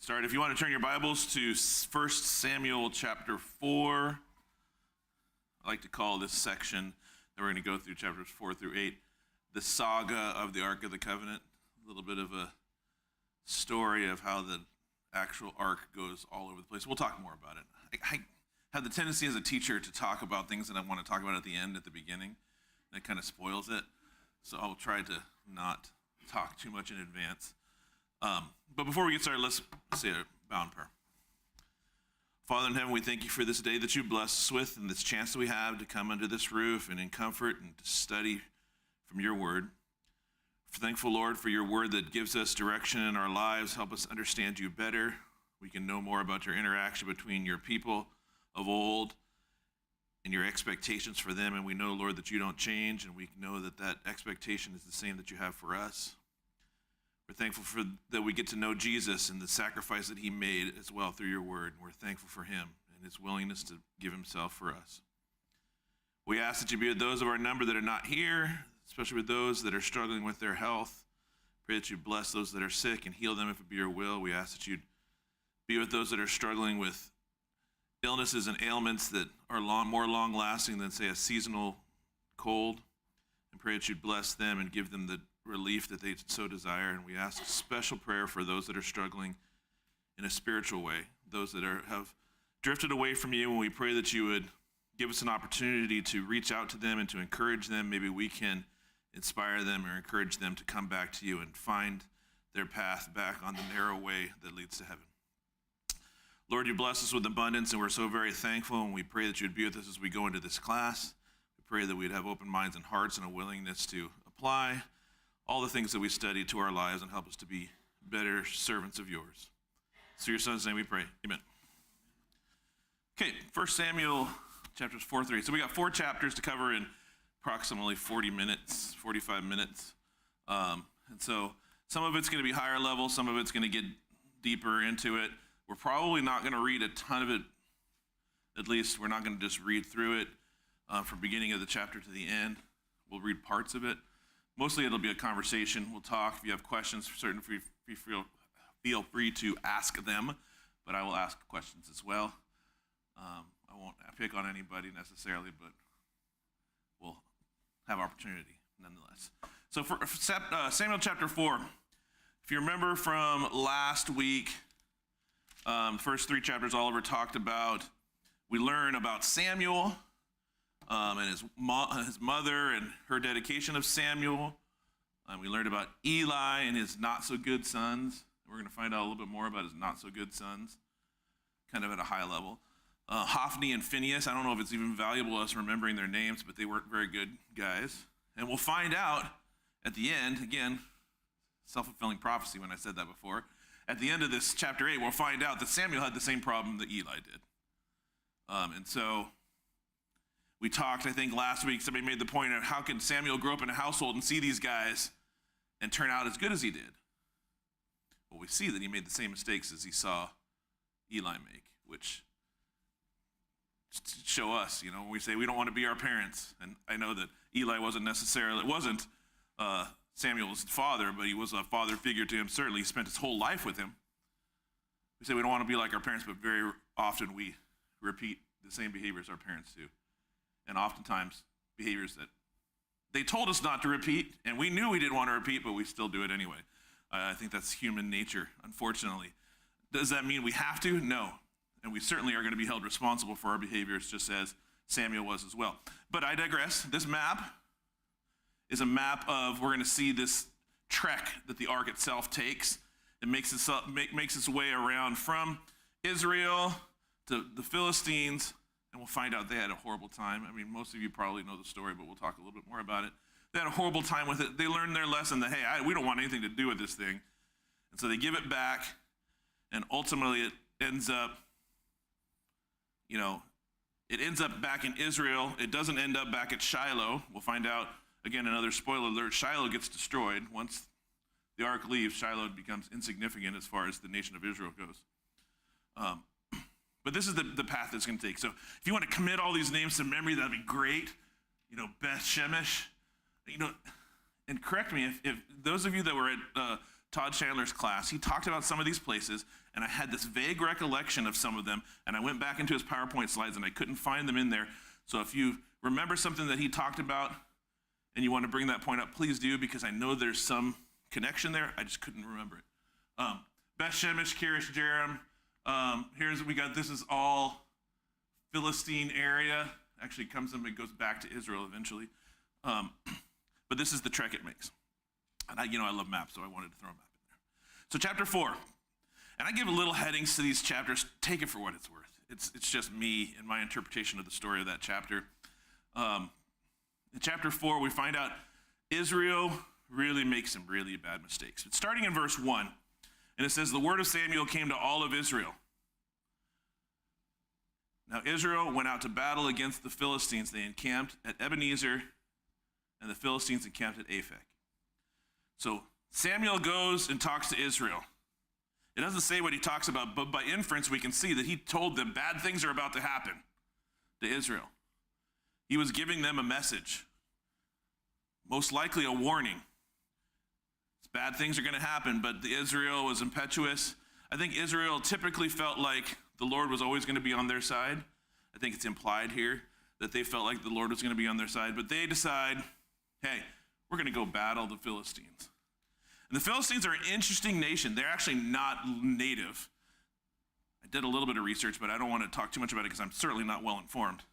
Get started. If you want to turn your Bibles to 1 Samuel chapter 4, I like to call this section that we're going to go through, chapters 4 through 8, the saga of the Ark of the Covenant. A little bit of a story of how the actual Ark goes all over the place. We'll talk more about it. I have the tendency as a teacher to talk about things that I want to talk about at the end, at the beginning. That kind of spoils it. So I'll try to not talk too much in advance. But before we get started, let's say a bow in prayer. Father in heaven, we thank you for this day that you blessed us with and this chance that we have to come under this roof and in comfort and to study from your word. We're thankful, Lord, for your word that gives us direction in our lives. Help us understand you better. We can know more about your interaction between your people of old and your expectations for them. And we know, Lord, that you don't change, and we know that that expectation is the same that you have for us. We're thankful that we get to know Jesus and the sacrifice that he made as well through your word. We're thankful for him and his willingness to give himself for us. We ask that you be with those of our number that are not here, especially with those that are struggling with their health. Pray that you bless those that are sick and heal them if it be your will. We ask that you'd be with those that are struggling with illnesses and ailments that are more long-lasting than, say, a seasonal cold. And pray that you'd bless them and give them the relief that they so desire. And we ask a special prayer for those that are struggling in a spiritual way, those that have drifted away from you, and we pray that you would give us an opportunity to reach out to them and to encourage them. Maybe we can inspire them or encourage them to come back to you and find their path back on the narrow way that leads to heaven. Lord, you bless us with abundance, and we're so very thankful, and we pray that you'd be with us as we go into this class. We pray that we'd have open minds and hearts and a willingness to apply all the things that we study to our lives and help us to be better servants of yours. So your son's name we pray. Amen. Okay, 1 Samuel chapters 4 through 8. So we got 4 chapters to cover in approximately 40 minutes, 45 minutes. And so some of it's going to be higher level, some of it's going to get deeper into it. We're probably not going to read a ton of it. At least we're not going to just read through it from beginning of the chapter to the end. We'll read parts of it. Mostly it'll be a conversation. We'll talk. If you have questions, feel free to ask them, but I will ask questions as well. I won't pick on anybody necessarily, but we'll have opportunity nonetheless. So for Samuel chapter 4, if you remember from last week, the first 3 chapters Oliver talked about, we learn about Samuel, and his mother and her dedication of Samuel. We learned about Eli and his not-so-good sons. We're going to find out a little bit more about his not-so-good sons, kind of at a high level. Hophni and Phinehas, I don't know if it's even valuable us remembering their names, but they weren't very good guys. And we'll find out at the end, again, self-fulfilling prophecy when I said that before. At the end of this chapter 8, we'll find out that Samuel had the same problem that Eli did. And so we talked, I think last week, somebody made the point of how could Samuel grow up in a household and see these guys and turn out as good as he did? Well, we see that he made the same mistakes as he saw Eli make, which show us, when we say we don't want to be our parents. And I know that Eli wasn't Samuel's father, but he was a father figure to him. Certainly, he spent his whole life with him. We say we don't want to be like our parents, but very often we repeat the same behaviors our parents do. And oftentimes, behaviors that they told us not to repeat, and we knew we didn't want to repeat, but we still do it anyway. I think that's human nature, unfortunately. Does that mean we have to? No. And we certainly are going to be held responsible for our behaviors, just as Samuel was as well. But I digress. This map is a map of, we're going to see this trek that the ark itself takes. It makes its way around from Israel to the Philistines, and we'll find out they had a horrible time. I mean, most of you probably know the story, but we'll talk a little bit more about it. They had a horrible time with it. They learned their lesson that, hey, we don't want anything to do with this thing. And so they give it back, and ultimately it ends up, back in Israel. It doesn't end up back at Shiloh. We'll find out, again, another spoiler alert, Shiloh gets destroyed. Once the ark leaves, Shiloh becomes insignificant as far as the nation of Israel goes. But this is the path it's going to take. So if you want to commit all these names to memory, that'd be great. Beth Shemesh, and correct me if those of you that were at Todd Chandler's class, he talked about some of these places, and I had this vague recollection of some of them, and I went back into his PowerPoint slides, and I couldn't find them in there. So if you remember something that he talked about, and you want to bring that point up, please do, because I know there's some connection there. I just couldn't remember it. Beth Shemesh, Kirish, Jerem. This is all Philistine area. Actually it goes back to Israel eventually. But this is the trek it makes. And I love maps, so I wanted to throw a map in there. So chapter 4, and I give little headings to these chapters. Take it for what it's worth. It's just me and my interpretation of the story of that chapter. In chapter 4, we find out Israel really makes some really bad mistakes. It's starting in verse 1, and it says, the word of Samuel came to all of Israel. Now Israel went out to battle against the Philistines. They encamped at Ebenezer, and the Philistines encamped at Aphek. So Samuel goes and talks to Israel. It doesn't say what he talks about, but by inference we can see that he told them bad things are about to happen to Israel. He was giving them a message, most likely a warning. Bad things are going to happen, but Israel was impetuous. I think Israel typically felt like the Lord was always going to be on their side. I think it's implied here that they felt like the Lord was going to be on their side, but they decide, hey, we're going to go battle the Philistines. And the Philistines are an interesting nation. They're actually not native. I did a little bit of research, but I don't want to talk too much about it because I'm certainly not well informed.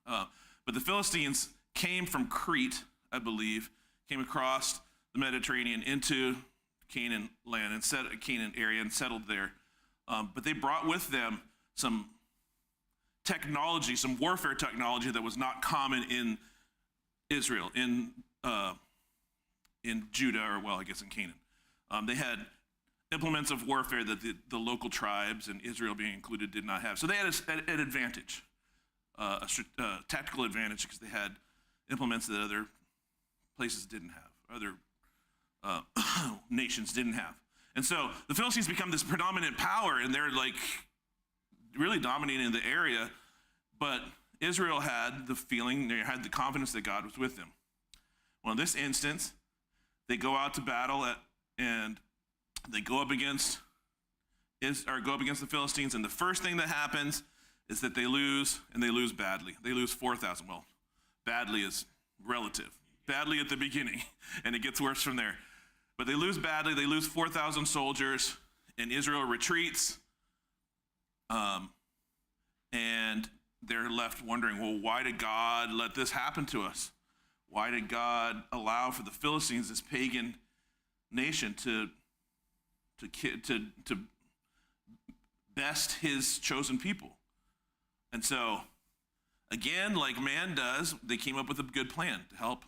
But the Philistines came from Crete, I believe, came across the Mediterranean into Canaan land and Canaan area and settled there. But they brought with them some technology, some warfare technology that was not common in Israel, in Judah, or well, I guess in Canaan. They had implements of warfare that the local tribes, and Israel being included, did not have. So they had an advantage, a tactical advantage, because they had implements that other places didn't have, other nations didn't have. And so the Philistines become this predominant power, and they're like really dominating the area, but Israel had the feeling, they had the confidence that God was with them. Well, in this instance, they go out to battle and they go up against the Philistines, and the first thing that happens is that they lose, and they lose badly. They lose 4,000. Well, badly is relative. Badly at the beginning, and it gets worse from there. But they lose badly. They lose 4,000 soldiers, and Israel retreats. And they're left wondering, well, why did God let this happen to us? Why did God allow for the Philistines, this pagan nation, to best his chosen people? And so, again, like man does, they came up with a good plan to help,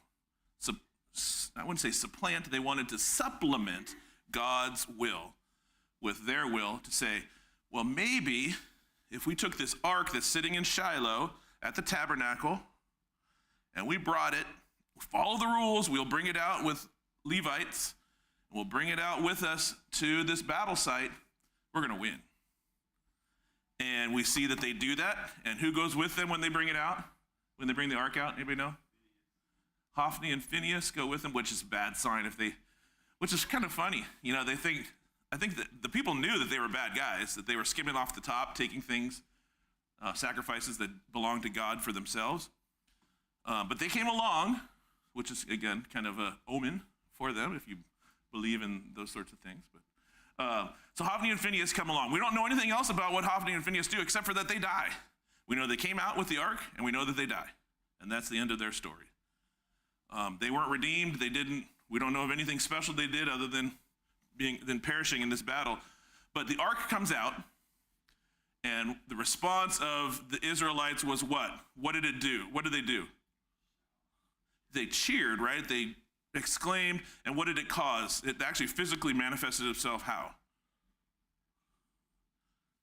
I wouldn't say supplant, they wanted to supplement God's will with their will to say, well, maybe if we took this ark that's sitting in Shiloh at the tabernacle and we brought it, follow the rules, we'll bring it out with Levites, we'll bring it out with us to this battle site, we're going to win. And we see that they do that. And who goes with them when they bring it out? When they bring the ark out? Anybody know? Hophni and Phinehas go with them, which is a bad sign which is kind of funny. I think that the people knew that they were bad guys, that they were skimming off the top, taking things, sacrifices that belonged to God for themselves. But they came along, which is, again, kind of an omen for them, if you believe in those sorts of things. So Hophni and Phinehas come along. We don't know anything else about what Hophni and Phinehas do except for that they die. We know they came out with the ark, and we know that they die. And that's the end of their story. They weren't redeemed. We don't know of anything special they did other than perishing in this battle. But the ark comes out, and the response of the Israelites was what? What did it do? What did they do? They cheered, right? They exclaimed, and what did it cause? It actually physically manifested itself how?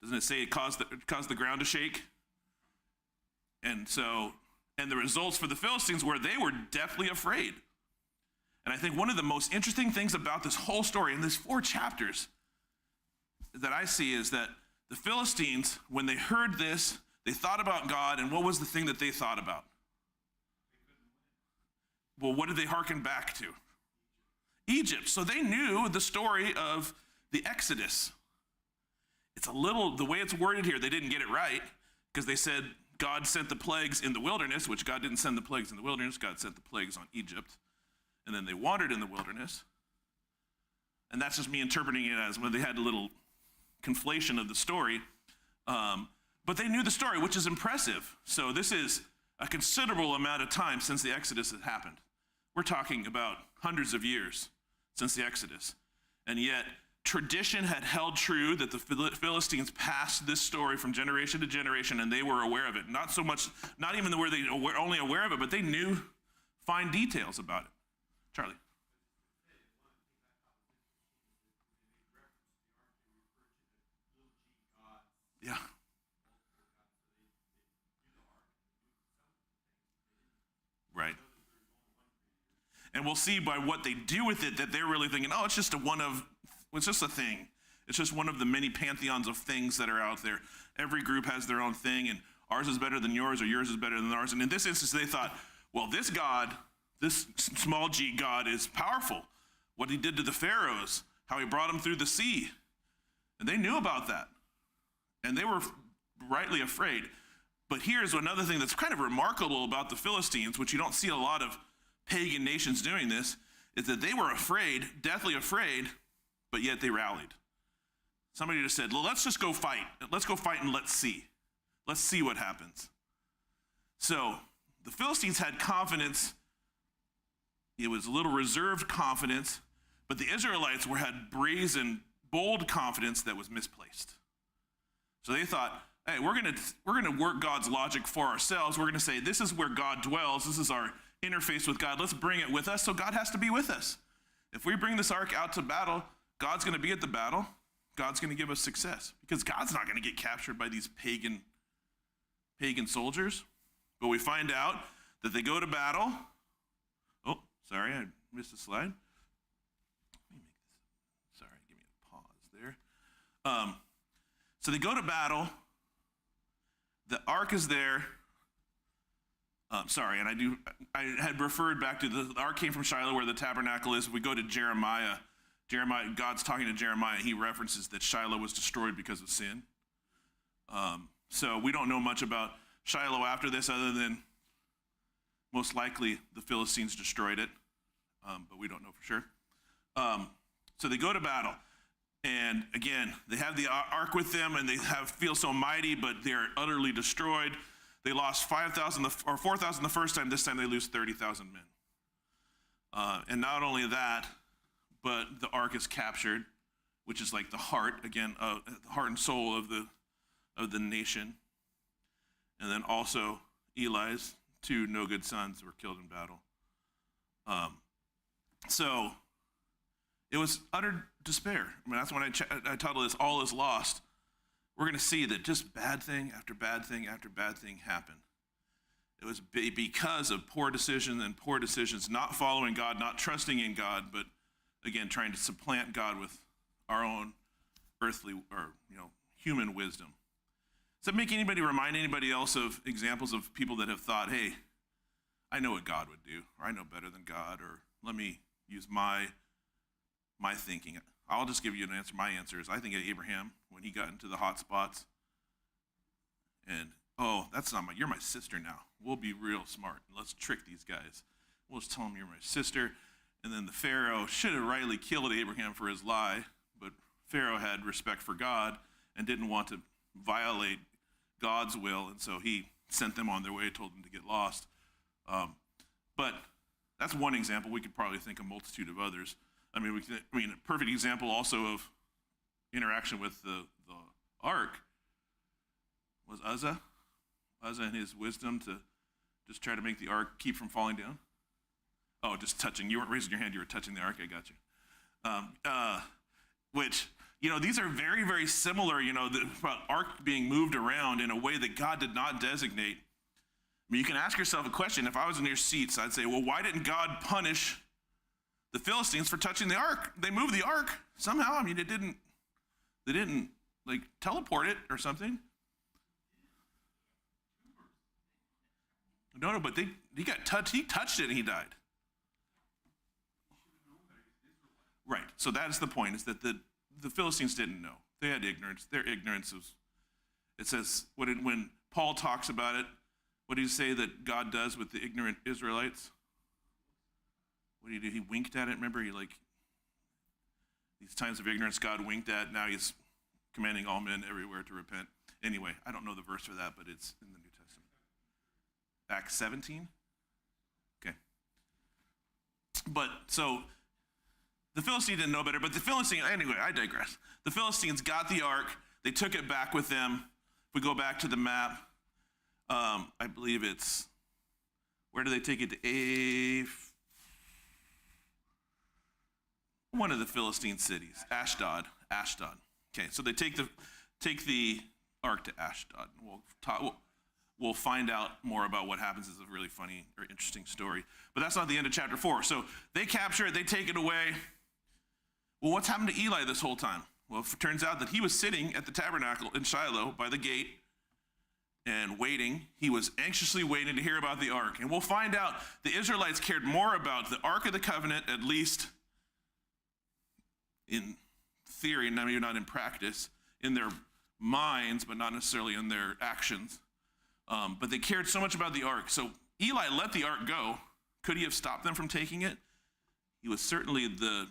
Doesn't it say it caused the ground to shake? And the results for the Philistines were they were deathly afraid. And I think one of the most interesting things about this whole story in these 4 chapters that I see is that the Philistines, when they heard this, they thought about God, and what was the thing that they thought about? Well, what did they hearken back to? Egypt. So they knew the story of the Exodus. It's a little, the way it's worded here, they didn't get it right because they said God sent the plagues in the wilderness, which God didn't send the plagues in the wilderness. God sent the plagues on Egypt. And then they wandered in the wilderness. And that's just me interpreting it as when they had a little conflation of the story. But they knew the story, which is impressive. So this is a considerable amount of time since the Exodus had happened. We're talking about hundreds of years since the Exodus. And yet, tradition had held true that the Philistines passed this story from generation to generation, and they were aware of it. Not so much, not even were they only aware of it, but they knew fine details about it. Charlie. Yeah. Right. And we'll see by what they do with it that they're really thinking, oh, it's just a thing. It's just one of the many pantheons of things that are out there. Every group has their own thing, and ours is better than yours, or yours is better than ours. And in this instance, they thought, well, this God, this small g God is powerful. What he did to the pharaohs, how he brought them through the sea. And they knew about that. And they were rightly afraid. But here's another thing that's kind of remarkable about the Philistines, which you don't see a lot of pagan nations doing this, is that they were afraid, deathly afraid, but yet they rallied. Somebody just said, well, let's just go fight. Let's go fight and let's see. Let's see what happens. So the Philistines had confidence. It was a little reserved confidence, but the Israelites had brazen, bold confidence that was misplaced. So they thought, hey, we're gonna work God's logic for ourselves. We're gonna say, this is where God dwells. This is our interface with God. Let's bring it with us, so God has to be with us. If we bring this ark out to battle, God's gonna be at the battle. God's gonna give us success because God's not gonna get captured by these pagan soldiers. But we find out that they go to battle. Oh, sorry, I missed a slide. Let me make this, sorry, give me a pause there. So they go to battle. The ark is there. Sorry, and I had referred back to the ark came from Shiloh where the tabernacle is. If we go to Jeremiah, God's talking to Jeremiah. He references that Shiloh was destroyed because of sin. So we don't know much about Shiloh after this other than most likely the Philistines destroyed it, but we don't know for sure. So they go to battle. And again, they have the ark with them, and they feel so mighty, but they're utterly destroyed. They lost 5,000 or 4,000 the first time. This time they lose 30,000 men. And not only that, but the ark is captured, which is like the heart, again, the heart and soul of the nation. And then also Eli's two no good sons were killed in battle. So it was utter despair. I mean, that's when I titled this, All is Lost. We're going to see that just bad thing after bad thing after bad thing happened. It was because of poor decisions, not following God, not trusting in God, but again, trying to supplant God with our own earthly or human wisdom. Does that make anybody remind anybody else of examples of people that have thought, hey, I know what God would do, or I know better than God, or let me use my thinking. I'll just give you an answer. My answer is I think of Abraham when he got into the hot spots. And, oh, you're my sister now. We'll be real smart. Let's trick these guys. We'll just tell them you're my sister. And then the Pharaoh should have rightly killed Abraham for his lie, but Pharaoh had respect for God and didn't want to violate God's will, and so he sent them on their way, told them to get lost. But that's one example. We could probably think of a multitude of others. I mean, a perfect example also of interaction with the ark was Uzzah and his wisdom to just try to make the ark keep from falling down. Oh, just touching. You weren't raising your hand. You were touching the ark. I got you. Which, these are very, very similar, about ark being moved around in a way that God did not designate. I mean, you can ask yourself a question. If I was in your seats, I'd say, well, why didn't God punish the Philistines for touching the ark? They moved the ark somehow. I mean, they didn't like teleport it or something. No, but he got touched. He touched it and he died. Right. So that is the point, is that the Philistines didn't know. They had ignorance. Their ignorance was, it says, when Paul talks about it, what did he say that God does with the ignorant Israelites? What did he do? He winked at it. Remember, these times of ignorance God winked at. Now he's commanding all men everywhere to repent. Anyway, I don't know the verse for that, but it's in the New Testament. Acts 17? Okay. But so the Philistines didn't know better, but the Philistines, anyway, I digress. The Philistines got the ark. They took it back with them. If we go back to the map, I believe it's, where do they take it to? One of the Philistine cities, Ashdod. Okay, so they take the ark to Ashdod. We'll find out more about what happens. It's a really funny or interesting story. But that's not the end of chapter 4. So they capture it, they take it away. Well, what's happened to Eli this whole time? Well, it turns out that he was sitting at the tabernacle in Shiloh by the gate and waiting. He was anxiously waiting to hear about the ark. And we'll find out the Israelites cared more about the Ark of the Covenant, at least in theory, maybe not in practice, in their minds, but not necessarily in their actions. But they cared so much about the ark. So Eli let the ark go. Could he have stopped them from taking it? He was certainly the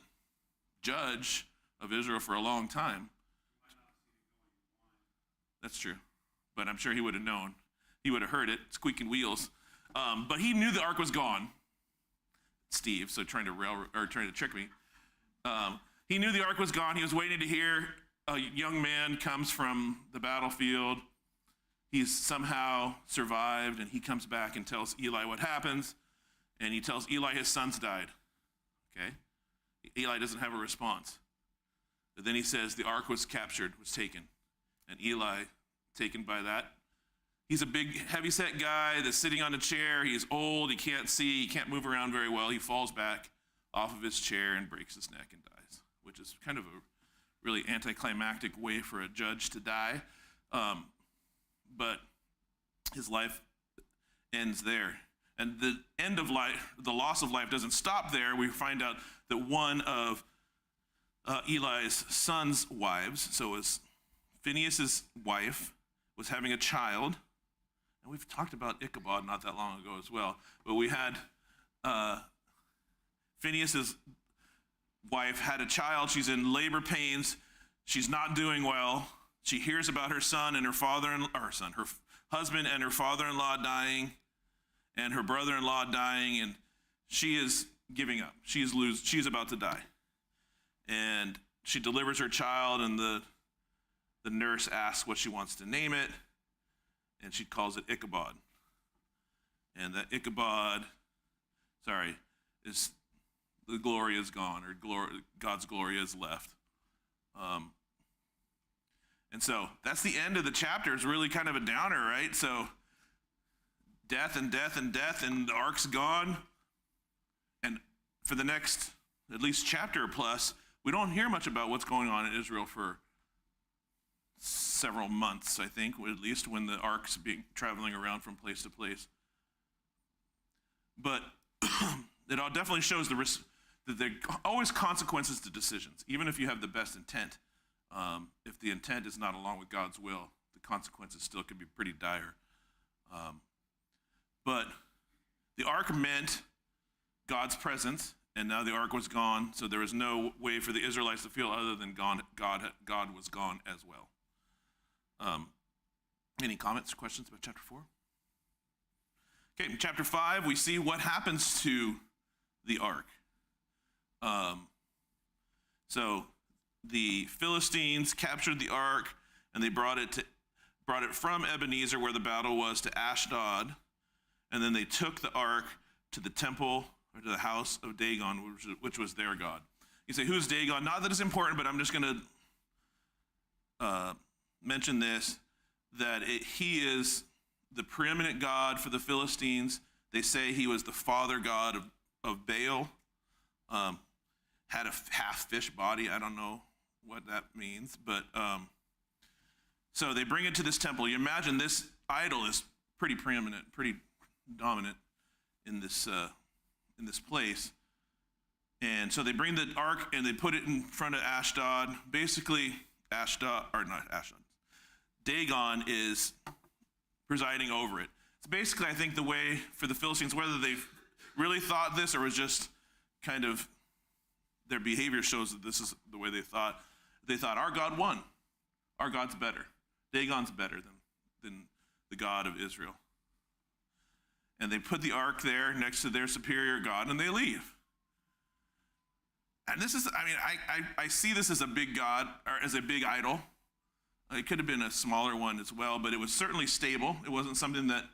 judge of Israel for a long time. That's true. But I'm sure he would have known. He would have heard it, squeaking wheels. But he knew the ark was gone. Steve, so trying to trick me. He knew the ark was gone. He was waiting to hear a young man comes from the battlefield. He's somehow survived, and he comes back and tells Eli what happens. And he tells Eli his sons died. Okay? Eli doesn't have a response. But then he says the ark was captured, was taken. And Eli, taken by that, he's a big, heavy-set guy that's sitting on a chair. He's old. He can't see. He can't move around very well. He falls back off of his chair and breaks his neck and dies, which is kind of a really anticlimactic way for a judge to die. But his life ends there. And the end of life, the loss of life doesn't stop there. We find out that one of Eli's son's wives, so it was Phinehas's wife, was having a child. And we've talked about Ichabod not that long ago as well. But we had Phinehas's wife had a child. She's in labor pains. She's not doing well. She hears about her son and her husband and her father-in-law dying, and her brother-in-law dying, and she is giving up. She's about to die. And she delivers her child, and the nurse asks what she wants to name it, and she calls it Ichabod. And that Ichabod, is the glory is gone, or God's glory is left. And so that's the end of the chapter. It's really kind of a downer, right? So death and death and death, and the ark's gone. And for the next, at least chapter plus, we don't hear much about what's going on in Israel for several months, I think, at least, when the ark's traveling around from place to place. But it all definitely shows that there are always consequences to decisions, even if you have the best intent. If the intent is not along with God's will, the consequences still can be pretty dire. But the ark meant God's presence, and now the ark was gone, so there was no way for the Israelites to feel other than God was gone as well. Any comments or questions about chapter 4? Okay, in chapter 5, we see what happens to the ark. So the Philistines captured the ark, and they brought it from Ebenezer, where the battle was, to Ashdod, and then they took the ark to the temple, or to the house of Dagon, which was their god. You say, who's Dagon? Not that it's important, but I'm just going to mention this, that he is the preeminent god for the Philistines. They say he was the father god of Baal, had a half-fish body. I don't know what that means, but so they bring it to this temple. You imagine this idol is pretty preeminent, pretty dominant in this place. And so they bring the ark and they put it in front of Ashdod. Basically, Dagon is presiding over it. It's basically, I think, the way for the Philistines, whether they really thought this or was just kind of their behavior shows that this is the way they thought. They thought, our God won. Our God's better. Dagon's better than the God of Israel. And they put the ark there next to their superior God, and they leave. And this is, I see this as a big God, or as a big idol. It could have been a smaller one as well, but it was certainly stable. It wasn't something that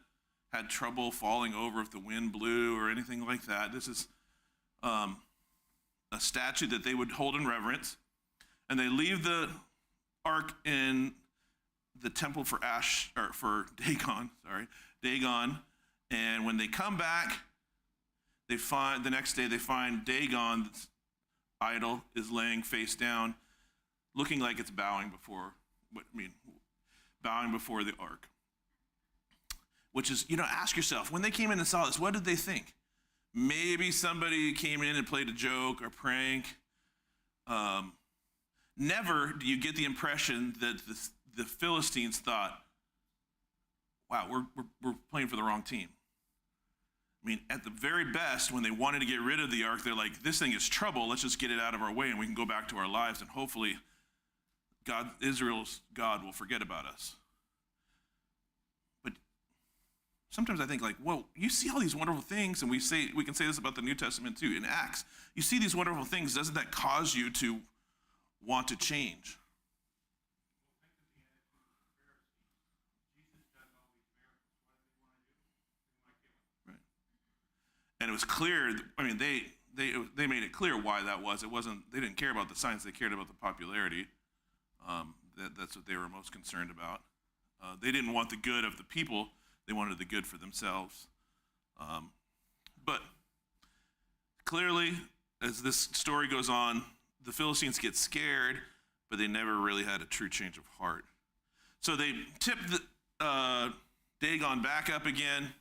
had trouble falling over if the wind blew or anything like that. This is a statue that they would hold in reverence. And they leave the ark in the temple for Dagon. And when they come back, the next day they find Dagon's idol is laying face down, looking like it's bowing before the ark. Which is, ask yourself, when they came in and saw this, what did they think? Maybe somebody came in and played a joke or prank. Never do you get the impression that the Philistines thought, wow, we're playing for the wrong team. At the very best, when they wanted to get rid of the ark, they're like, this thing is trouble. Let's just get it out of our way and we can go back to our lives, and hopefully Israel's God will forget about us. But sometimes I think, well, you see all these wonderful things, and we can say this about the New Testament too, in Acts. You see these wonderful things. Doesn't that cause you to want to change? And it was clear, they made it clear why that was. They didn't care about the signs, they cared about the popularity. That's what they were most concerned about. They didn't want the good of the people, they wanted the good for themselves. But clearly, as this story goes on, the Philistines get scared, but they never really had a true change of heart. So they tip Dagon back up again.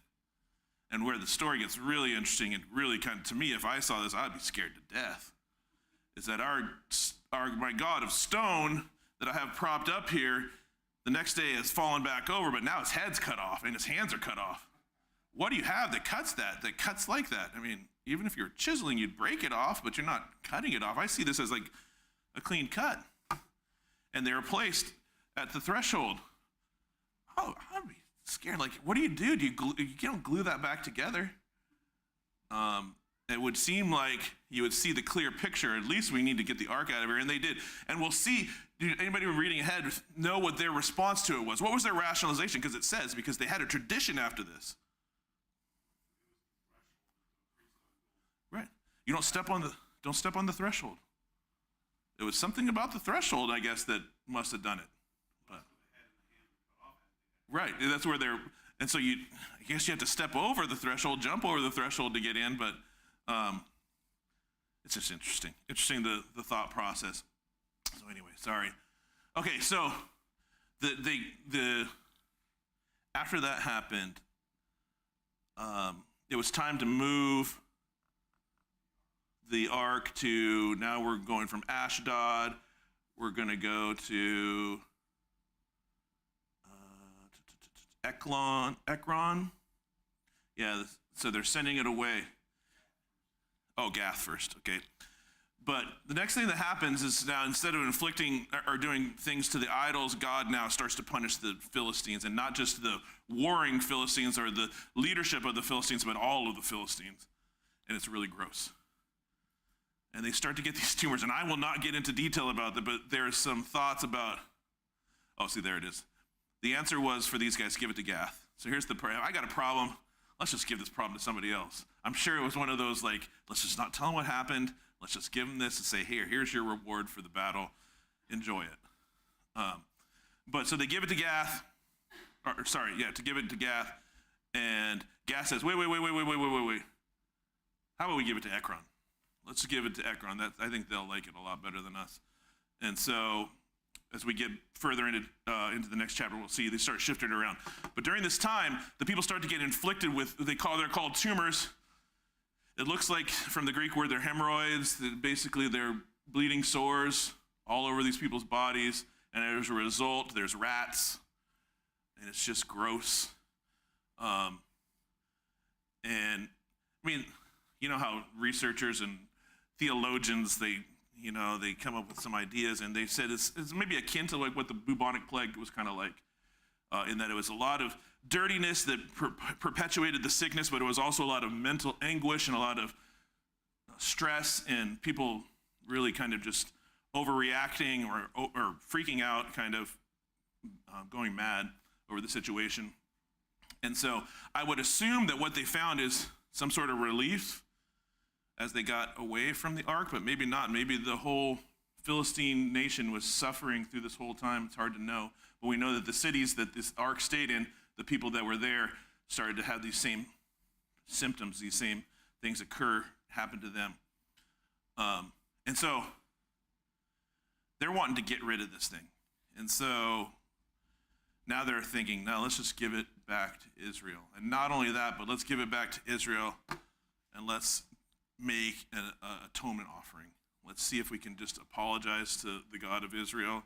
And where the story gets really interesting and really to me, if I saw this, I'd be scared to death, is that my God of stone that I have propped up here, the next day has fallen back over, but now his head's cut off and his hands are cut off. What do you have that cuts like that? Even if you're chiseling, you'd break it off, but you're not cutting it off. I see this as like a clean cut. And they were placed at the threshold. Oh, I'd be scared. What do? You don't glue that back together. It would seem like you would see the clear picture. At least we need to get the ark out of here, and they did. And we'll see. Anybody reading ahead know what their response to it was? What was their rationalization? Because it says because they had a tradition after this. Right. You don't step on the threshold. It was something about the threshold, I guess, that must have done it. Right, that's where and so I guess you have to step over the threshold, jump over the threshold to get in, but it's just interesting the thought process. So anyway, sorry. Okay, so the after that happened, it was time to move the ark to, now we're going from Ashdod, we're going to go to Ekron. Yeah, so they're sending it away. Oh, Gath first, okay. But the next thing that happens is now instead of inflicting or doing things to the idols, God now starts to punish the Philistines, and not just the warring Philistines or the leadership of the Philistines, but all of the Philistines. And it's really gross. And they start to get these tumors, and I will not get into detail about that, but there's some thoughts about, there it is. The answer was for these guys, give it to Gath. So here's the prayer. I got a problem. Let's just give this problem to somebody else. I'm sure it was one of those let's just not tell them what happened. Let's just give them this and say, here's your reward for the battle. Enjoy it. But so they give it to Gath. To give it to Gath. And Gath says, wait. How about we give it to Ekron? Let's give it to Ekron. I think they'll like it a lot better than us. And so as we get further into the next chapter, we'll see they start shifting it around. But during this time, the people start to get inflicted with they're called tumors. It looks like, from the Greek word, they're hemorrhoids. Basically, they're bleeding sores all over these people's bodies. And as a result, there's rats. And it's just gross. And, I mean, you know how researchers and theologians, they come up with some ideas. And they said it's maybe akin to like what the bubonic plague was kind of like. In that it was a lot of dirtiness that perpetuated the sickness, but it was also a lot of mental anguish and a lot of stress, and people really kind of just overreacting or freaking out, kind of going mad over the situation. And so I would assume that what they found is some sort of relief as they got away from the ark, but maybe not. Maybe the whole Philistine nation was suffering through this whole time. It's hard to know. But we know that the cities that this ark stayed in, the people that were there started to have these same symptoms, these same things happen to them. And so they're wanting to get rid of this thing. And so now they're thinking, no, let's just give it back to Israel. And not only that, but let's give it back to Israel and let's make an atonement offering. Let's see if we can just apologize to the God of Israel,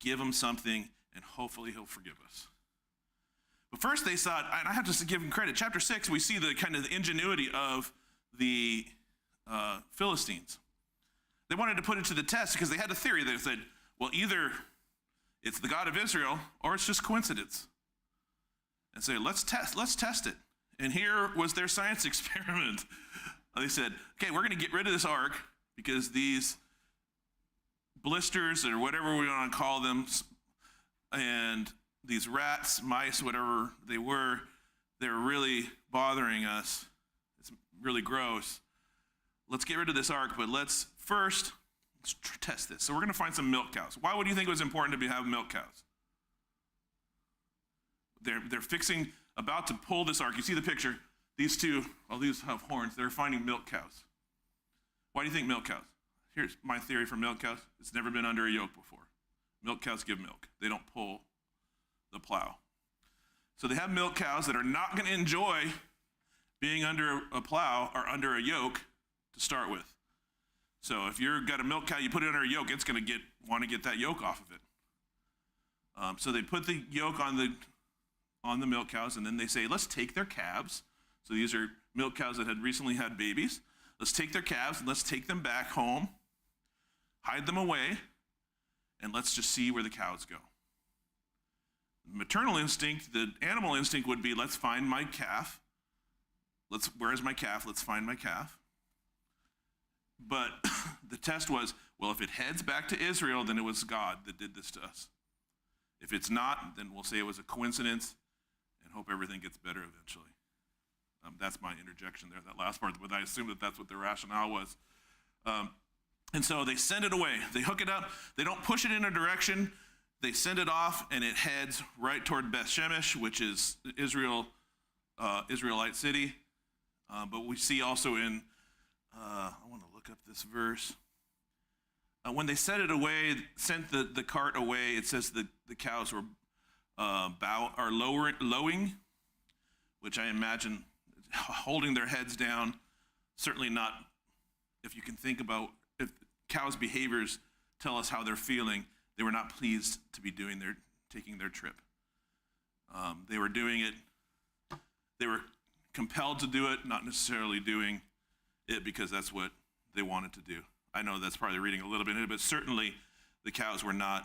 give him something, and hopefully he'll forgive us. But first they thought, and I have to give him credit, chapter 6, we see the kind of the ingenuity of the Philistines. They wanted to put it to the test because they had a theory that said, well, either it's the God of Israel or it's just coincidence. And say, let's test it. And here was their science experiment. They said, okay, we're going to get rid of this ark because these blisters, or whatever we want to call them, and these rats, mice, whatever they were, they're really bothering us. It's really gross. Let's get rid of this ark, but let's test this. So we're going to find some milk cows. Why would you think it was important to have milk cows? They're about to pull this ark. You see the picture. These two, these have horns. They're finding milk cows. Why do you think milk cows? Here's my theory for milk cows. It's never been under a yoke before. Milk cows give milk. They don't pull the plow. So they have milk cows that are not going to enjoy being under a plow or under a yoke to start with. So if you've got a milk cow, you put it under a yoke, it's going to want to get that yoke off of it. So they put the yoke on the milk cows, and then they say, let's take their calves. So these are milk cows that had recently had babies. Let's take their calves and let's take them back home, hide them away, and let's just see where the cows go. The maternal instinct, the animal instinct would be, let's find my calf. Where is my calf? Let's find my calf. But the test was, well, if it heads back to Israel, then it was God that did this to us. If it's not, then we'll say it was a coincidence and hope everything gets better eventually. That's my interjection there, that last part, but I assume that that's what the rationale was. And so they send it away. They hook it up. They don't push it in a direction. They send it off, and it heads right toward Beth Shemesh, which is Israelite city. But we see also in, I want to look up this verse. When they sent the cart away, it says the cows were lowing, which I imagine holding their heads down. Certainly not, if you can think about, if cows' behaviors tell us how they're feeling, they were not pleased to be taking their trip. They were doing it, they were compelled to do it, not necessarily doing it because that's what they wanted to do. I know that's probably reading a little bit into it, but certainly the cows were not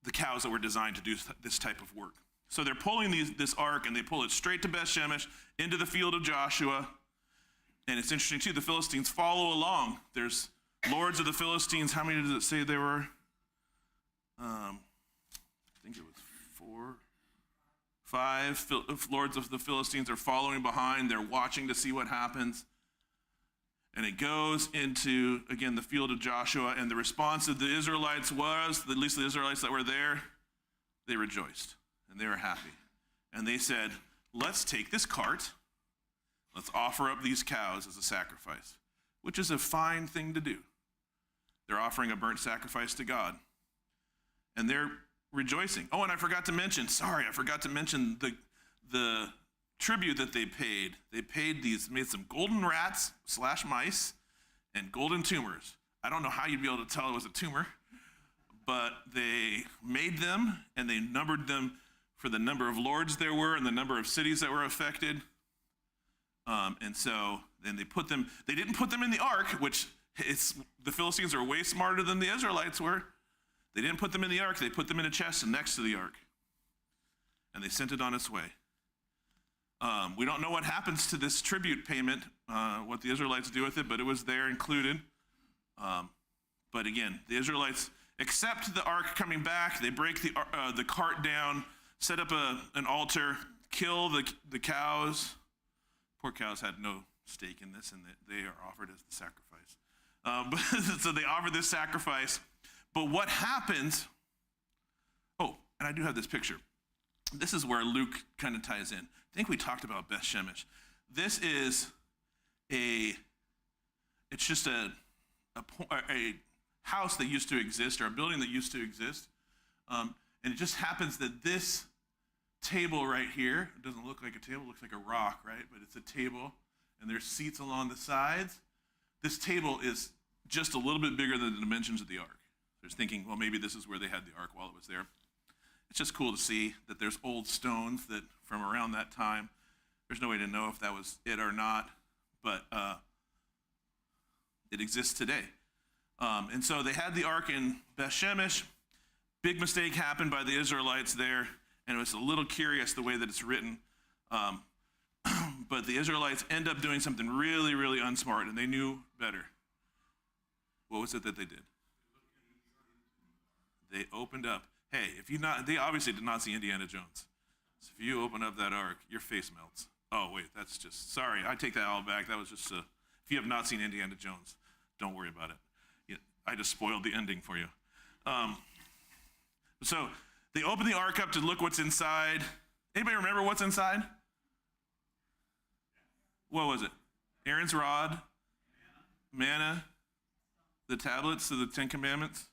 the cows that were designed to do this type of work. So they're pulling this ark, and they pull it straight to Beth Shemesh, into the field of Joshua. And it's interesting, too, the Philistines follow along. There's lords of the Philistines. How many does it say there were? I think it was 5 lords of the Philistines are following behind. They're watching to see what happens. And it goes into, again, the field of Joshua. And the response of the Israelites was, at least the Israelites that were there, they rejoiced. And they were happy. And they said, let's take this cart. Let's offer up these cows as a sacrifice, which is a fine thing to do. They're offering a burnt sacrifice to God. And they're rejoicing. Oh, and I forgot to mention the tribute that they made some golden rats / mice and golden tumors. I don't know how you'd be able to tell it was a tumor, but they made them and they numbered them for the number of lords there were and the number of cities that were affected. And so then they didn't put them in the ark, which the Philistines are way smarter than the Israelites were. They didn't put them in the ark, they put them in a chest next to the ark. And they sent it on its way. We don't know what happens to this tribute payment, what the Israelites do with it, but it was there included. But again, the Israelites accept the ark coming back. They break the cart down, set up an altar, kill the cows. Poor cows had no stake in this, and they are offered as the sacrifice. So they offer this sacrifice. But what happens? Oh, and I do have this picture. This is where Luke kind of ties in. I think we talked about Beth Shemesh. This is it's just a house that used to exist, or a building that used to exist. And it just happens that this table right here, it doesn't look like a table, it looks like a rock, right? But it's a table, and there's seats along the sides. This table is just a little bit bigger than the dimensions of the ark. There's thinking, well, maybe this is where they had the ark while it was there. It's just cool to see that there's old stones that from around that time. There's no way to know if that was it or not, but it exists today. And so they had the ark in Beth Shemesh. Big mistake happened by the Israelites there, and it was a little curious the way that it's written. But the Israelites end up doing something really, really unsmart, and they knew better. What was it that they did? They opened up. Hey, they obviously did not see Indiana Jones. So if you open up that ark, your face melts. Oh, wait, sorry, I take that all back. That was just if you have not seen Indiana Jones, don't worry about it. I just spoiled the ending for you. So they open the ark up to look what's inside. Anybody remember what's inside? What was it? Aaron's rod, manna, the tablets of the Ten Commandments.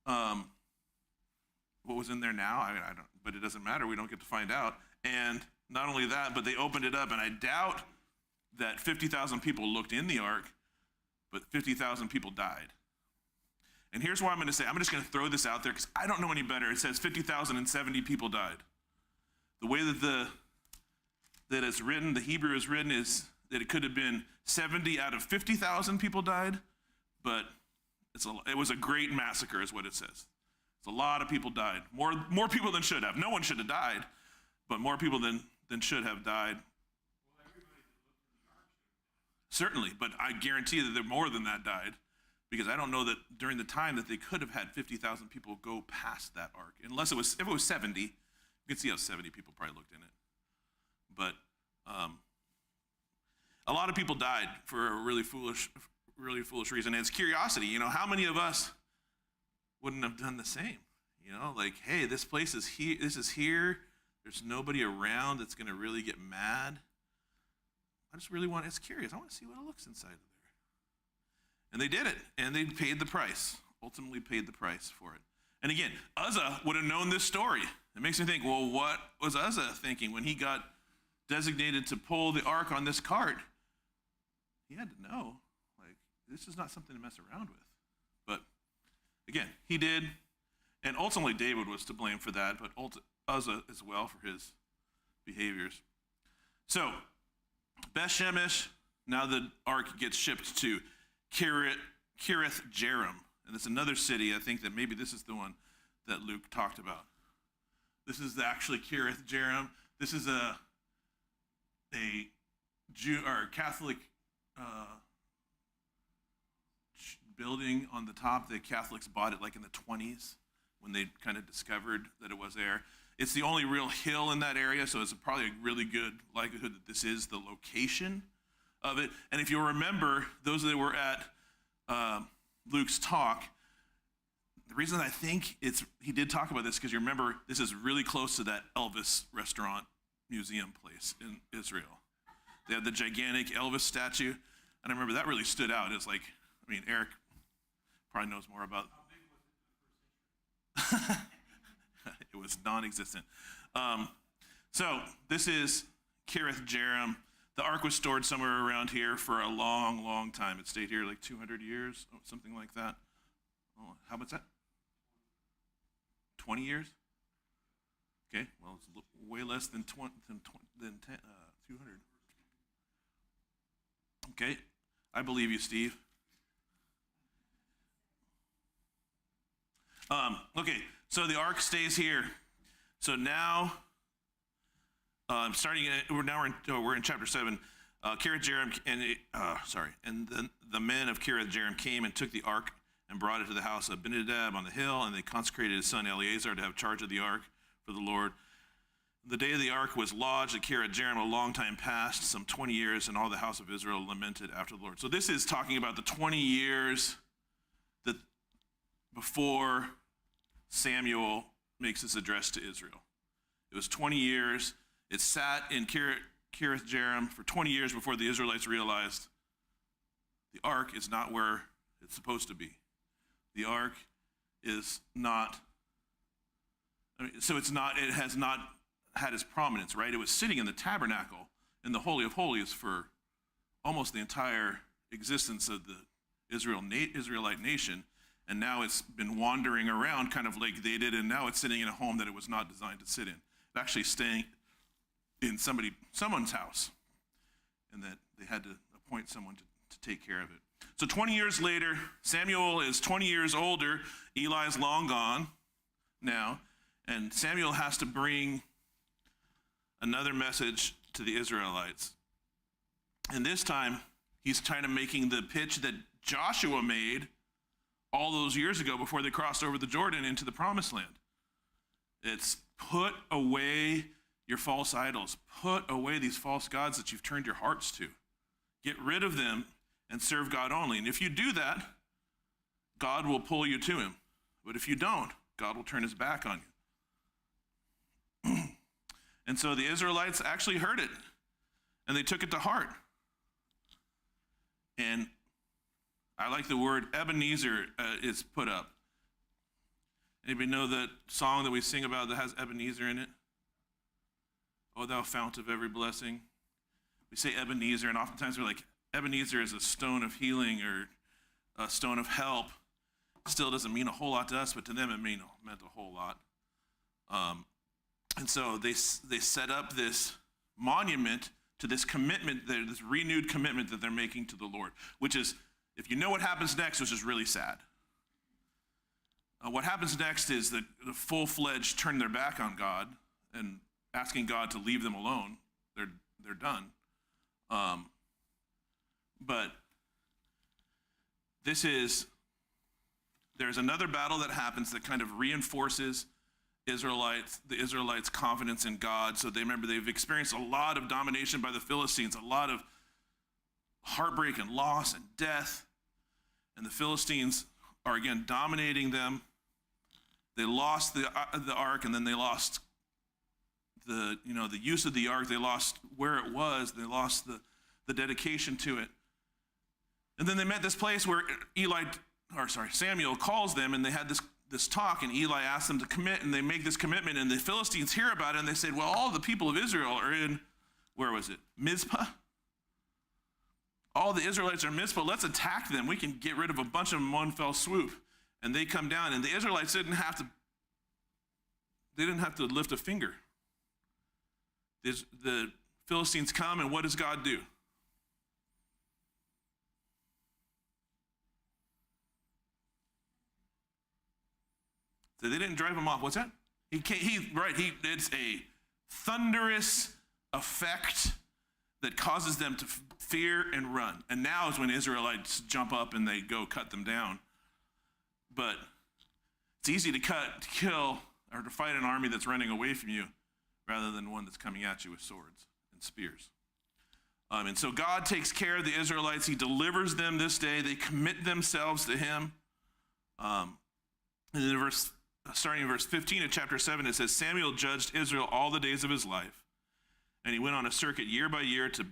What was in there now? I don't, but it doesn't matter. We don't get to find out. And not only that, but they opened it up, and I doubt that 50,000 people looked in the ark, but 50,000 people died. And here's what I'm going to say. I'm just going to throw this out there because I don't know any better. It says 50,070 people died. The way that it's written, the Hebrew is written, is that it could have been 70 out of 50,000 people died, but it was a great massacre is what it says. A lot of people died. More people than should have. No one should have died, but more people than should have died. Certainly, but I guarantee that there more than that died, because I don't know that during the time that they could have had 50,000 people go past that ark, unless if it was 70, you can see how 70 people probably looked in it. But a lot of people died for a really foolish reason. And it's curiosity. How many of us wouldn't have done the same? Like, hey, this place is here. This is here. There's nobody around that's going to really get mad. I just really it's curious. I want to see what it looks inside of there. And they did it, and they paid the price, ultimately paid the price for it. And again, Uzzah would have known this story. It makes me think, well, what was Uzzah thinking when he got designated to pull the ark on this cart? He had to know, like, this is not something to mess around with. But again, he did, and ultimately David was to blame for that, but Uzzah as well for his behaviors. So, Beth Shemesh, now the ark gets shipped to Kiriath Jearim, and it's another city. I think that maybe this is the one that Luke talked about. This is actually Kiriath Jearim. This is a Jew or Catholic building on the top. The Catholics bought it like in the 20s when they kind of discovered that it was there. It's the only real hill in that area, so it's probably a really good likelihood that this is the location of it. And if you remember, those that were at Luke's talk, the reason I think he did talk about this because you remember this is really close to that Elvis restaurant museum place in Israel. They had the gigantic Elvis statue, and I remember that really stood out. It's like, Eric probably knows more about. It was non-existent. So this is Kirith Jearim. The ark was stored somewhere around here for a long, long time. It stayed here like 200 years, something like that. Oh, how about that? 20 years? Okay, well, it's way less than 200. Okay, I believe you, Steve. Okay, so the ark stays here. So now, we're in chapter 7. Kirith Jearim and then the men of Kirith Jearim came and took the ark and brought it to the house of Abinadab on the hill, and they consecrated his son Eleazar to have charge of the ark for the Lord. The day of the ark was lodged at Kirith Jearim, a long time past, some 20 years, and all the house of Israel lamented after the Lord. So this is talking about the 20 years that before Samuel makes his address to Israel. It was 20 years. It sat in Kirith Jearim for 20 years before the Israelites realized the ark is not where it's supposed to be. The ark is not, it has not had its prominence, right? It was sitting in the tabernacle in the Holy of Holies for almost the entire existence of the Israelite nation, and now it's been wandering around kind of like they did, and now it's sitting in a home that it was not designed to sit in. It's actually staying in someone's house, and that they had to appoint someone to take care of it. So 20 years later, Samuel is 20 years older. Eli's long gone now, and Samuel has to bring another message to the Israelites. And this time, he's kind of making the pitch that Joshua made all those years ago before they crossed over the Jordan into the Promised Land. It's put away your false idols. Put away these false gods that you've turned your hearts to. Get rid of them and serve God only. And if you do that, God will pull you to him. But if you don't, God will turn his back on you. And so the Israelites actually heard it, and they took it to heart. And I like the word Ebenezer is put up. Anybody know that song that we sing about that has Ebenezer in it? O thou fount of every blessing. We say Ebenezer, and oftentimes we're like, Ebenezer is a stone of healing or a stone of help. Still doesn't mean a whole lot to us, but to them it meant a whole lot. And so they set up this monument to this commitment, this renewed commitment that they're making to the Lord, which is, if you know what happens next, which is really sad. What happens next is that the full-fledged turn their back on God and asking God to leave them alone. They're done. But there's another battle that happens that kind of reinforces the Israelites' confidence in God. So they've experienced a lot of domination by the Philistines, a lot of heartbreak and loss and death. And the Philistines are again dominating them. They lost the ark, and then they lost the use of the ark. They lost where it was. They lost the dedication to it. And then they met this place where Samuel calls them, and they had this talk, and Eli asked them to commit, and they make this commitment, and the Philistines hear about it, and they said, well, all the people of Israel are in, where was it? Mizpah? All the Israelites are in Mizpah. Let's attack them. We can get rid of a bunch of them in one fell swoop. And they come down, and the Israelites didn't have to lift a finger. The Philistines come, and what does God do? So they didn't drive him off. What's that? It's a thunderous effect that causes them to fear and run. And now is when Israelites jump up and they go cut them down. But it's easy to kill, or to fight an army that's running away from you rather than one that's coming at you with swords and spears. And so God takes care of the Israelites. He delivers them this day. They commit themselves to him. And then starting in verse 15 of chapter 7, it says, Samuel judged Israel all the days of his life. And he went on a circuit year by year to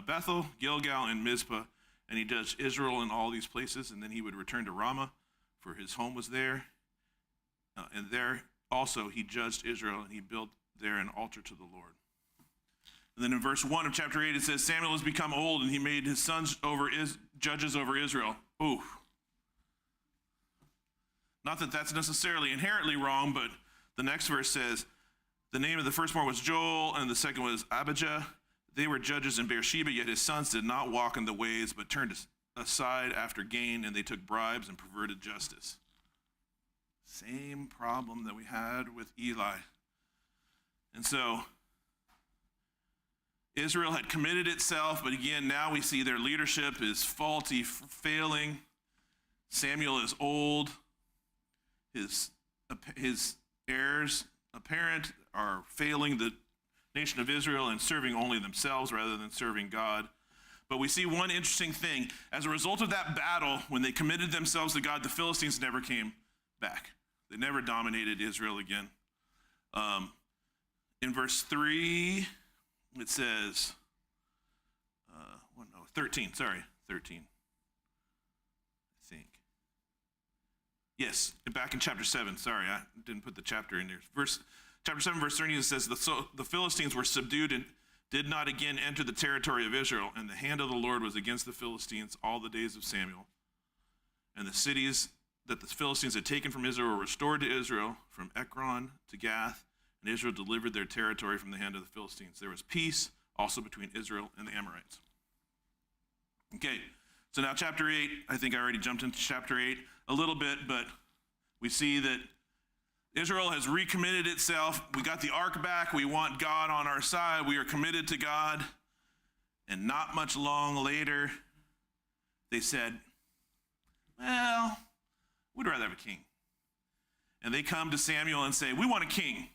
Bethel, Gilgal, and Mizpah. And he judged Israel in all these places. And then he would return to Ramah, for his home was there. And there also he judged Israel, and he built there an altar to the Lord. And then in verse 1 of chapter 8, it says, Samuel has become old, and he made his sons judges over Israel. Ooh. Not that that's necessarily inherently wrong, but the next verse says, the name of the firstborn was Joel, and the second was Abijah. They were judges in Beersheba, yet his sons did not walk in the ways, but turned aside after gain, and they took bribes and perverted justice. Same problem that we had with Eli. And so Israel had committed itself, but again, now we see their leadership is faulty, failing. Samuel is old. His heirs apparent are failing the nation of Israel and serving only themselves rather than serving God. But we see one interesting thing. As a result of that battle, when they committed themselves to God, the Philistines never came back. They never dominated Israel again. In verse 3, it says, 13, I think. Yes, back in chapter 7, sorry, I didn't put the chapter in there. Chapter 7, verse 13, it says, the Philistines were subdued and did not again enter the territory of Israel, and the hand of the Lord was against the Philistines all the days of Samuel. And the cities that the Philistines had taken from Israel were restored to Israel, from Ekron to Gath, and Israel delivered their territory from the hand of the Philistines. There was peace also between Israel and the Amorites. Okay, so now chapter 8, I think I already jumped into chapter 8 a little bit, but we see that Israel has recommitted itself. We got the ark back. We want God on our side. We are committed to God. And not much long later, they said, well, we'd rather have a king. And they come to Samuel and say, we want a king.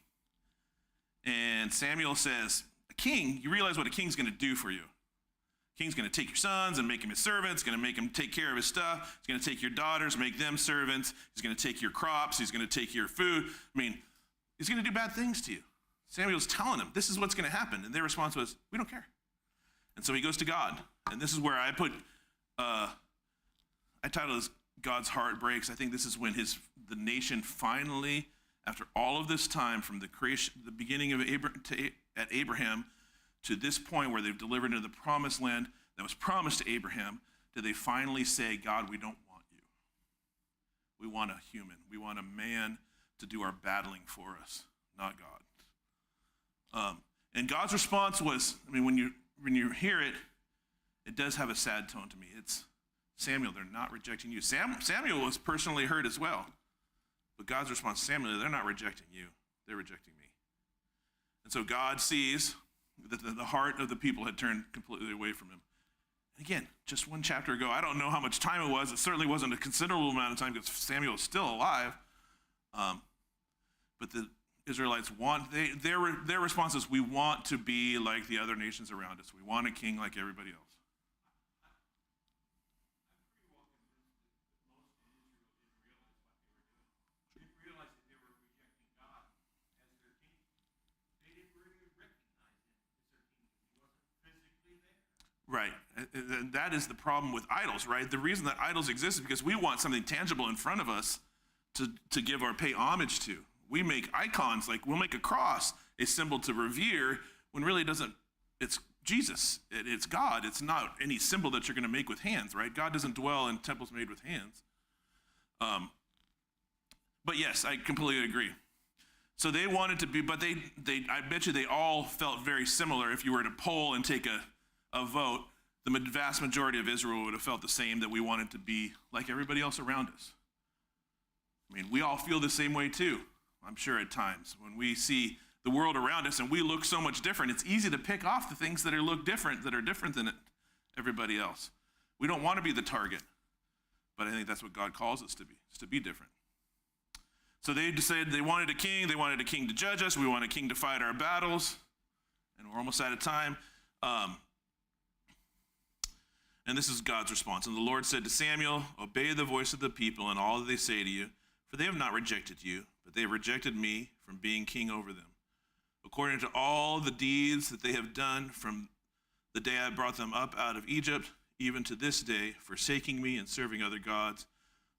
And Samuel says, a king? You realize what a king's going to do for you. A king's going to take your sons and make them his servants, going to make him take care of his stuff. He's going to take your daughters, make them servants. He's going to take your crops. He's going to take your food. I mean, he's going to do bad things to you. Samuel's telling them, this is what's going to happen. And their response was, we don't care. And so he goes to God. And this is where I put, I titled this God's Heart Breaks. I think this is when the nation finally, after all of this time from the creation, the beginning of Abraham to this point where they've delivered into the promised land that was promised to Abraham, did they finally say, God, we don't want you. We want a human. We want a man to do our battling for us, not God. And God's response was, I mean, when you hear it, it does have a sad tone to me. It's, Samuel, they're not rejecting you. Samuel was personally hurt as well. But God's response, Samuel, they're not rejecting you. They're rejecting me. And so God sees that the heart of the people had turned completely away from him. And again, just one chapter ago, I don't know how much time it was. It certainly wasn't a considerable amount of time because Samuel was still alive. But the Israelites their response is, we want to be like the other nations around us. We want a king like everybody else. Right. And that is the problem with idols, right? The reason that idols exist is because we want something tangible in front of us to give or pay homage to. We make icons, like we'll make a cross, a symbol to revere, when really it doesn't, it's Jesus, it's God. It's not any symbol that you're going to make with hands, right? God doesn't dwell in temples made with hands. But yes, I completely agree. So they wanted to be, but they I bet you they all felt very similar. If you were to poll and take a vote, the vast majority of Israel would have felt the same, that we wanted to be like everybody else around us. I mean, we all feel the same way too, I'm sure at times. When we see the world around us and we look so much different, it's easy to pick off the things that are different than everybody else. We don't want to be the target, but I think that's what God calls us to be, is to be different. So they decided they wanted a king to judge us, we want a king to fight our battles, and we're almost out of time. And this is God's response. And the Lord said to Samuel, obey the voice of the people and all that they say to you, for they have not rejected you, but they have rejected me from being king over them. According to all the deeds that they have done from the day I brought them up out of Egypt, even to this day, forsaking me and serving other gods,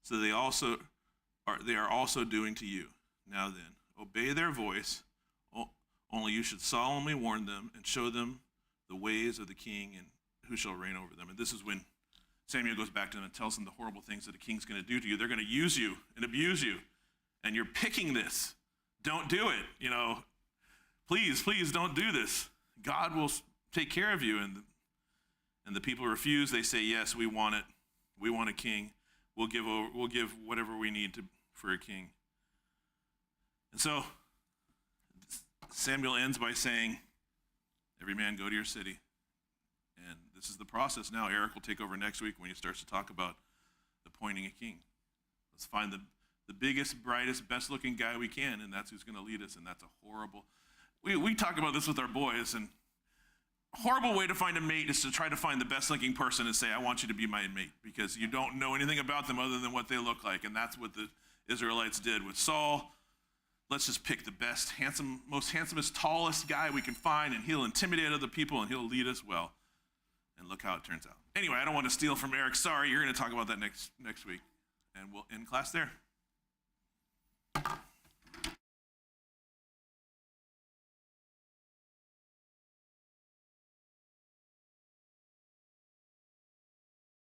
so they are also doing to you. Now then, obey their voice, only you should solemnly warn them and show them the ways of the king and who shall reign over them. And this is when Samuel goes back to them and tells them the horrible things that the king's going to do to you. They're going to use you and abuse you. And you're picking this. Don't do it. Please don't do this. God will take care of you. And the people refuse. They say, yes, we want it. We want a king. We'll give whatever we need for a king. And so Samuel ends by saying, every man go to your city. And this is the process now. Eric will take over next week when he starts to talk about appointing a king. Let's find the biggest, brightest, best-looking guy we can, and that's who's going to lead us, and that's a horrible... We talk about this with our boys, and a horrible way to find a mate is to try to find the best-looking person and say, I want you to be my mate, because you don't know anything about them other than what they look like, and that's what the Israelites did with Saul. Let's just pick the best, most handsomest, tallest guy we can find, and he'll intimidate other people, and he'll lead us well. And look how it turns out. Anyway, I don't want to steal from Eric. Sorry, you're going to talk about that next week. And we'll end class there.